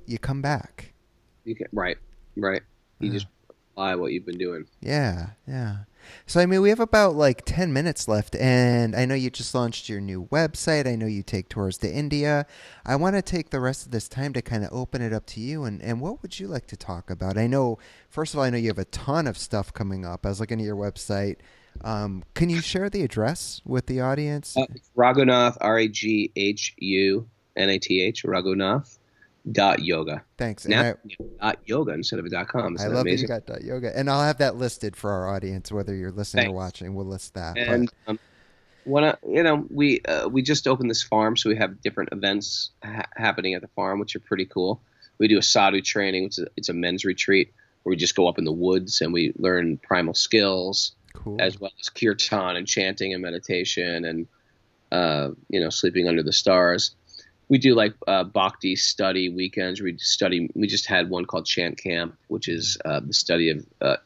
you come back. Right, right. You Yeah. just apply what you've been doing. Yeah, yeah. So, I mean, we have about like 10 minutes left, and I know you just launched your new website. I know you take tours to India. I want to take the rest of this time to kind of open it up to you, and what would you like to talk about? I know, first of all, I know you have a ton of stuff coming up. I was looking at your website. Can you share the address with the audience? It's Raghunath, Raghunath, Raghunath .yoga. Thanks. And Now .yoga instead of a .com. I Isn't that love that you amazing? got that yoga. And I'll have that listed for our audience, whether you're listening or Thanks. watching. We'll list that. But And we just opened this farm, so we have different events happening at the farm, which are pretty cool. We do a sadhu training, which is it's a men's retreat where we just go up in the woods and we learn primal skills, cool. as well as kirtan and chanting and meditation and sleeping under the stars. We do like bhakti study weekends. We just had one called Chant Camp, which is the study of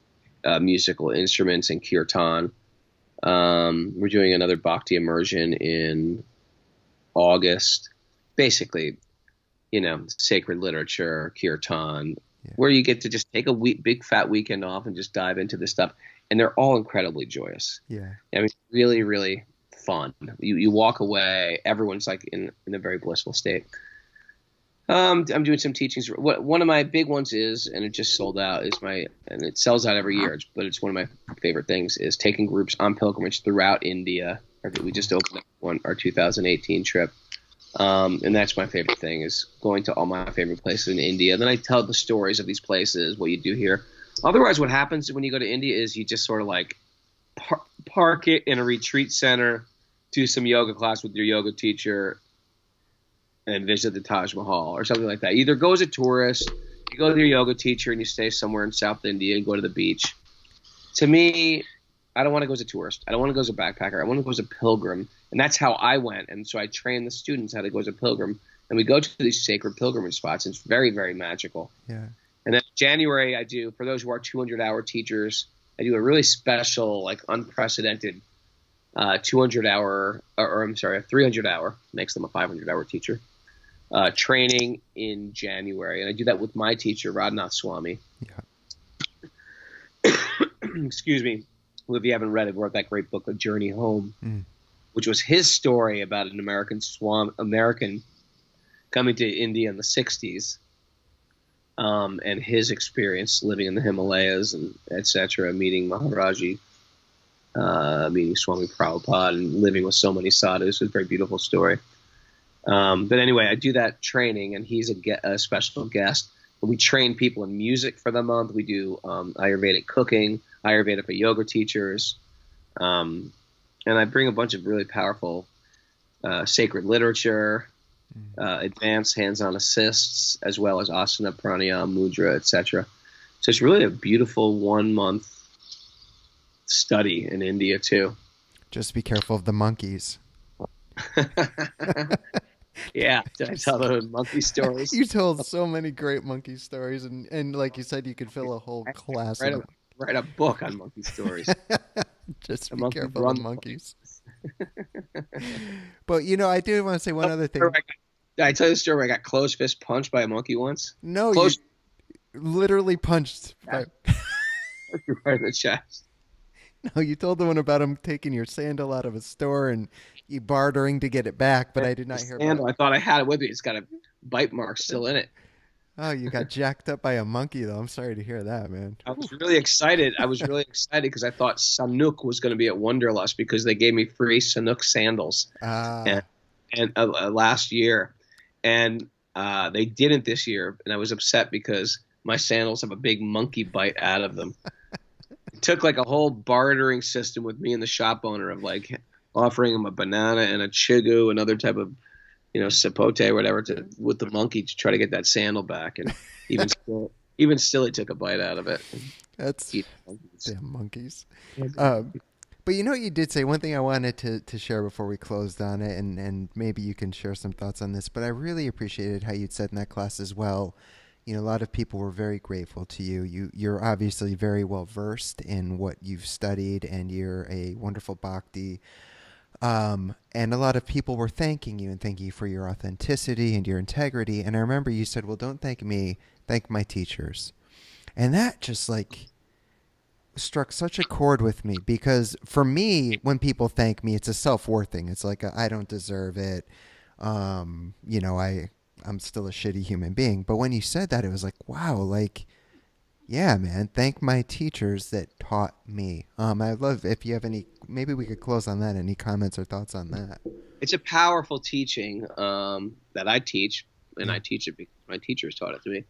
musical instruments and kirtan. We're doing another bhakti immersion in August. Basically, sacred literature, kirtan, Yeah. where you get to just take a big fat weekend off and just dive into this stuff. And they're all incredibly joyous. Yeah. I mean, really, really fun. You walk away, everyone's like in a very blissful state. I'm doing some teachings. One of my big ones is, and it just sold out, and it sells out every year, but it's one of my favorite things, is taking groups on pilgrimage throughout India. We just opened up our 2018 trip. And that's my favorite thing, is going to all my favorite places in India. Then I tell the stories of these places, what you do here. Otherwise, what happens when you go to India is you just sort of like park it in a retreat center, do some yoga class with your yoga teacher, and visit the Taj Mahal or something like that. Either go as a tourist, you go with your yoga teacher, and you stay somewhere in South India and go to the beach. To me, I don't want to go as a tourist. I don't want to go as a backpacker. I want to go as a pilgrim. And that's how I went. And so I train the students how to go as a pilgrim. And we go to these sacred pilgrimage spots. It's very, very magical. Yeah. And then January, I do, for those who are 200-hour teachers, I do a really special, like unprecedented 200-hour, or I'm sorry, a 300-hour, makes them a 500-hour teacher, training in January. And I do that with my teacher, Raghunath Swami. Yeah. Excuse me. Who, if you haven't read it, wrote that great book, A Journey Home, Mm. which was his story about an American coming to India in the 60s. And his experience living in the Himalayas and etc., meeting Maharaji, meeting Swami Prabhupada, and living with so many sadhus. It's a very beautiful story. But anyway, I do that training, and he's a special guest. We train people in music for the month. We do Ayurvedic cooking, Ayurveda for yoga teachers, and I bring a bunch of really powerful sacred literature, advanced hands-on assists, as well as asana, pranayama, mudra, etc. So it's really a beautiful 1 month study in India too. Just be careful of the monkeys. Yeah, did I tell those monkey stories? You told so many great monkey stories, and like you said, you could fill a whole class. Write a book on monkey stories. Just The be monkeys careful of run the the monkeys. But I do want to say one other thing. Did I tell you the story where I got closed fist punched by a monkey once? No, Close you literally punched. right in the chest. No, you told the one about him taking your sandal out of a store and you bartering to get it back, but I did not hear about it. I thought I had it with me. It's got a bite mark still in it. Oh, you got jacked up by a monkey, though. I'm sorry to hear that, man. I was really excited. Because I thought Sanuk was going to be at Wonderlust because they gave me free Sanuk sandals and last year, and they didn't this year, and I was upset because my sandals have a big monkey bite out of them. It took like a whole bartering system with me and the shop owner of like offering him a banana and a chigu, another type of sapote or whatever, with the monkey to try to get that sandal back, and even still, he took a bite out of it. That's damn monkeys. But you did say one thing I wanted to share before we closed on it, and maybe you can share some thoughts on this. But I really appreciated how you'd said in that class as well. A lot of people were very grateful to you. You're obviously very well versed in what you've studied, and you're a wonderful bhakti. And a lot of people were thanking you and thanking you for your authenticity and your integrity. And I remember you said, well, don't thank me, thank my teachers. And that just like struck such a chord with me, because for me, when people thank me, it's a self-worth thing. It's like, I don't deserve it. I'm still a shitty human being. But when you said that, it was like, wow, like, yeah, man, thank my teachers that taught me. I'd love if you have maybe we could close on that. Any comments or thoughts on that? It's a powerful teaching that I teach, and I teach it because my teachers taught it to me,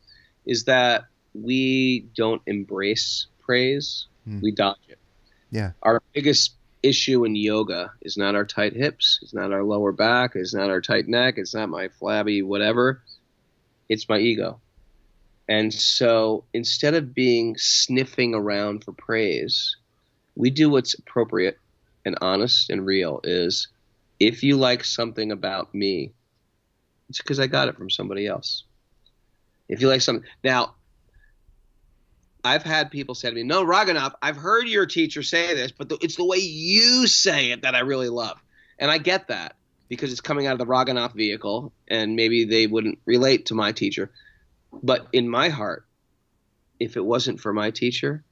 is that we don't embrace praise, we dodge it. Yeah. Our biggest issue in yoga is not our tight hips, it's not our lower back, it's not our tight neck, it's not my flabby whatever, it's my ego. And so instead of being sniffing around for praise, we do what's appropriate and honest and real. Is if you like something about me, it's because I got it from somebody else. If you like something. Now, I've had people say to me, no, Raghunath, I've heard your teacher say this, but it's the way you say it that I really love. And I get that because it's coming out of the Raghunath vehicle, and maybe they wouldn't relate to my teacher. But in my heart, if it wasn't for my teacher,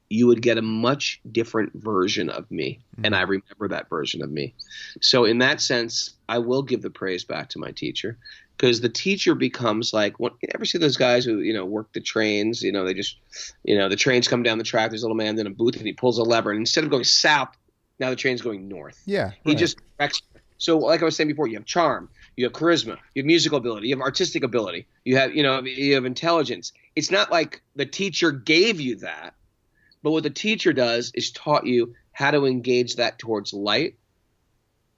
you would get a much different version of me. And I remember that version of me. So in that sense, I will give the praise back to my teacher, because the teacher becomes like, you ever see those guys who, work the trains, they just, the trains come down the track, there's a little man in a booth and he pulls a lever, and instead of going south, now the train's going north. Yeah. Right. He just directs. So like I was saying before, you have charm, you have charisma, you have musical ability, you have artistic ability, you have intelligence. It's not like the teacher gave you that, but what the teacher does is taught you how to engage that towards light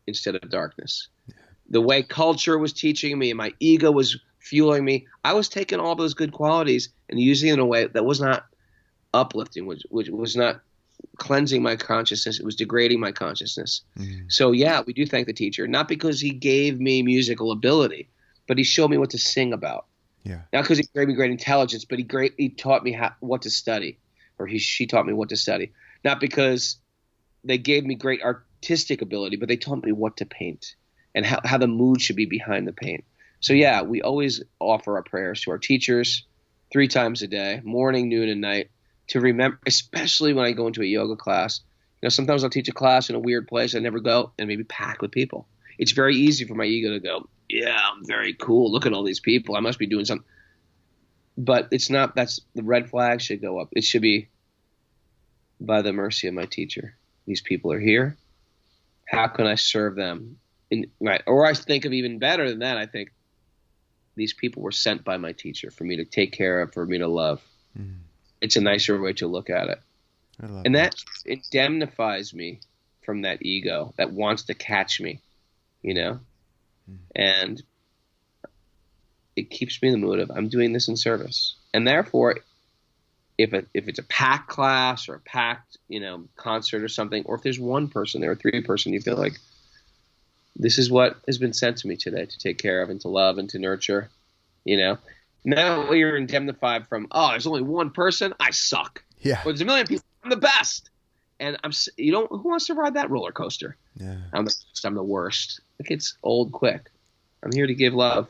instead of darkness. Yeah. The way culture was teaching me and my ego was fueling me, I was taking all those good qualities and using it in a way that was not uplifting, which was not cleansing my consciousness. It was degrading my consciousness. So yeah, we do thank the teacher, not because he gave me musical ability, but he showed me what to sing about. Yeah. Not because he gave me great intelligence, but he taught me what to study, or she taught me what to study. Not because they gave me great artistic ability, but they taught me what to paint and how the mood should be behind the paint. So yeah, we always offer our prayers to our teachers 3 times a day, morning, noon, and night, to remember, especially when I go into a yoga class. Sometimes I'll teach a class in a weird place I never go, and maybe packed with people. It's very easy for my ego to go, yeah, I'm very cool. Look at all these people. I must be doing something. But it's not. That's the red flag should go up. It should be, by the mercy of my teacher, these people are here. How can I serve them right, or I think of even better than that. I think these people were sent by my teacher for me to take care of, for me to love. Mm. It's a nicer way to look at it. I love And that. that indemnifies me from that ego that wants to catch me, you know? Mm. And it keeps me in the mood of I'm doing this in service. And therefore, if it's a packed class or a packed, concert or something, or if there's one person there or three person, you feel like this is what has been sent to me today to take care of and to love and to nurture, you know? Now you're indemnified from, oh, there's only one person, I suck. Yeah. Or there's a million people, I'm the best. And who wants to ride that roller coaster? Yeah. I'm the worst. It gets old quick. I'm here to give love.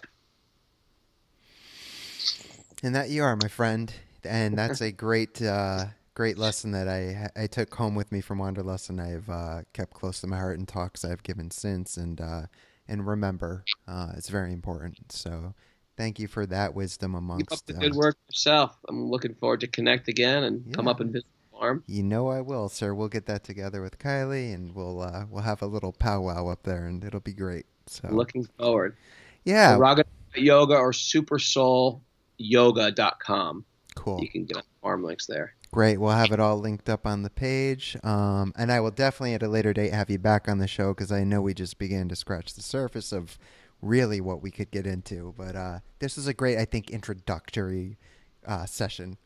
And that you are, my friend. And that's a great lesson that I took home with me from Wanderlust, and I've kept close to my heart in talks I've given since. And remember, it's very important. So thank you for that wisdom Keep up amongst. the good work yourself. I'm looking forward to connect again and come Yeah. up and visit the farm. You know I will, sir. We'll get that together with Kylie, and we'll have a little powwow up there, and it'll be great. So Looking forward. yeah, Raghunath Yoga or supersoulyoga.com. cool. You can get farm links there. Great. We'll have it all linked up on the page. And I will definitely at a later date have you back on the show because I know we just began to scratch the surface of really what we could get into. But this is a great, I think, introductory session.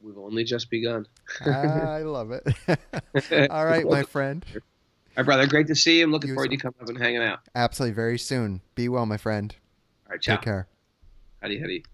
We've only just begun. I love it. All right, my friend. All right, brother. Great to see you. I'm looking You as forward to well. coming up and hanging out. Absolutely. Very soon. Be well, my friend. All right, ciao. Take care. Howdy, howdy.